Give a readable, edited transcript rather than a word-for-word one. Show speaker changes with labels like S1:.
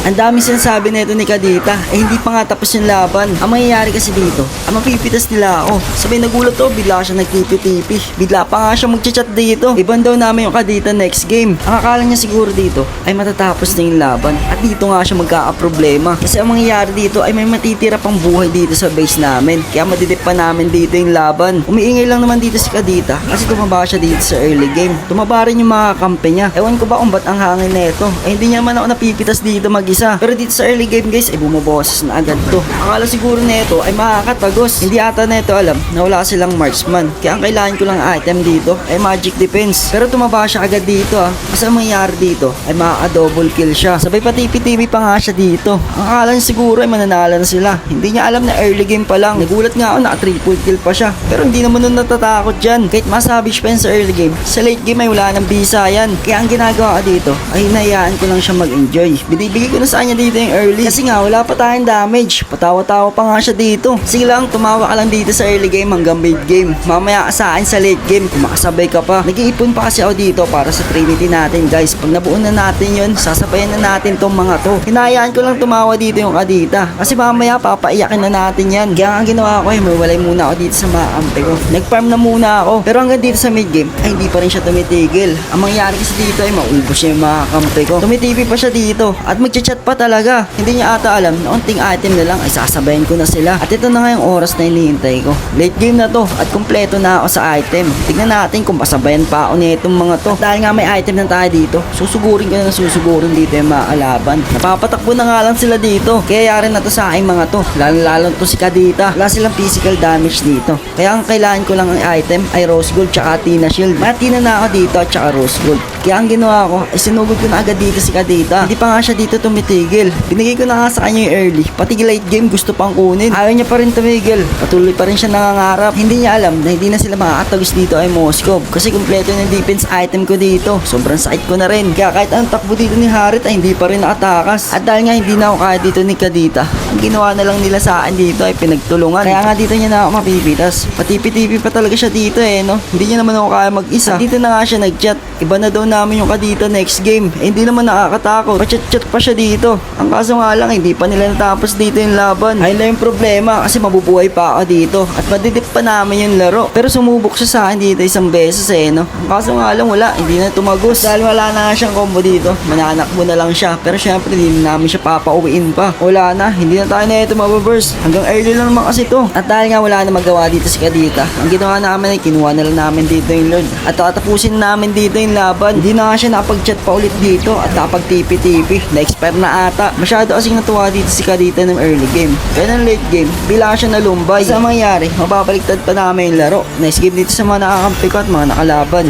S1: Ang dami sinasabi na ito ni Kadita, hindi pa nga tapos yung laban. Ang mangyayari kasi dito, mapipitas nila ako. Sabay nagulat to, bigla siya nagtipi-tipi. Bigla pa nga siya magchat dito. Iban daw namin yung Kadita next game. Ang akala niya siguro dito ay matatapos na yung laban. At dito nga siya magkakaproblema. Kasi ang mangyayari dito ay may matitira pang buhay dito sa base namin. Kaya madidip pa namin dito yung laban. Umiingay lang naman dito si Kadita kasi tumaba siya dito sa early game. Tumaba rin yung mga kampe niya. Ewan ko ba kung ba't ang hangin na ito. Ay hindi niya man ako napipitas dito mag-isa. Pero dito sa early game guys ay bumaboses na agad to. Akala siguro nito ay makakatagos. Hindi ata nito alam na wala silang marksman. Kaya ang kailangan ko lang item dito ay magic defense. Pero tumaba siya agad dito Kasi ang mangyayari dito ay makaka-double kill siya. Sabay patipi-tipi pa nga siya dito. Ang akala niya siguro ay mananalo na sila. Hindi niya alam na early game pa lang. Nagulat nga ako na triple kill pa siya. Pero hindi naman nun natatakot dyan. Kahit masabage pa yan sa early game, sa late game ay wala nang bisa yan. Kaya ang ginagawa ko dito ay hinayaan ko lang siya mag-enjoy. Binibigay ko na sa kanya dito yung early. Kasi nga wala pa tayong damage. Patawa-tawa pa nga siya dito. Sige lang, tumawa ka lang dito sa early game hanggang mid game. Mamaya ka sa akin sa late game kung makasabay ka pa. Nag-iipon pa kasi ako dito para sa Trinity natin guys. Pag nabuo na natin yun, sasabayan na natin tong mga to. Hinayaan ko lang tumawa dito yung Kadita. Kasi mamaya papaiyakin na natin yan. Kaya ang ginawa ko ay mawalay muna ako dito sa mga ampe ko. Nag-farm na muna ako. Pero hanggang dito sa mid game ay hindi pa rin siya tumitigil. Ang mangyari kasi dito ay maulbos siya yung mga kampe ko. Tumitipi pa siya dito at magchat-chat pa talaga. Hindi niya ata alam na unting item na lang ay sasabayin ko na sila. At ito na nga yung oras na hinihintay ko. Late game na to at kumpleto na ako sa item. Tignan natin kung pasabayan pa ako nitong mga to. At dahil nga may item na tayo dito, susugurin ko na susugurin dito yung mga kalaban. Napapatakbo na nga lang sila dito. Kaya yari na to sa aking mga to. Lalo to si Kadita. Wala silang physical damage dito. Kaya ang kailangan ko lang ang item ay Rose Gold tsaka Tina Shield. Matina na ako dito at tsaka Rose Gold. Kaya ang ginawa ko ay sinugod ko na agad dito si Kadita. Hindi pa nga siya dito tumitigil. Binigay ko na nga sa kanya yung early. Pati late game gusto pang kunin. Ayaw niya pa rin tumigil. Patuloy pa rin siya nangangarap. Hindi niya alam na hindi na sila makakatagos dito ay Moskov. Kasi kumpleto yung defense item ko dito. Sobrang sakit ko na rin. Kaya kahit ang takbo dito ni Harit ay hindi pa rin nakatakas. At dahil nga hindi na ako kaya dito ni Kadita, ang ginawa na lang nila sa akin dito ay pinagtulungan. Kaya nga dito niya na ako mapipitas. Patipi-tipi pa talaga siya dito no. Hindi niya naman ako kaya mag-isa. At dito na nga siya nag-chat. Iba na daw namin yung Kadita next game. Hindi naman nakakatakot. Pa-chat-chat pa siya dito. Ang kaso nga lang, hindi pa nila natapos dito yung laban. Ayun lang yung problema kasi mabubuhay pa ako dito. At madidip pa namin yung laro. Pero sumubok siya sa akin dito isang beses no. Ang kaso nga lang wala. Hindi na tumagos. Dahil wala na nga siyang combo dito. Mananakbo na lang siya. Pero syempre hindi namin siya papauwiin pa. Wala na. Hindi na tayo na ito mababurst. Hanggang early lang naman kasi to. At dahil nga wala na magawa dito si Kadita, ang ginawa namin ay kinuha na lang namin dito yung Lord. At tatapusin namin dito yung laban. Hindi na nga siya nakapag-chat pa ulit dito at nakapag-tipi-tipi. Na-expire na ata. Masyado kasing natuwa dito si Kadita ng early game. Kaya ng late game, bila siya nalumbay. Sa mangyari, mababaliktad pa namin yung laro. Nice game dito sa mga nakakampi ko at mga nakalaban.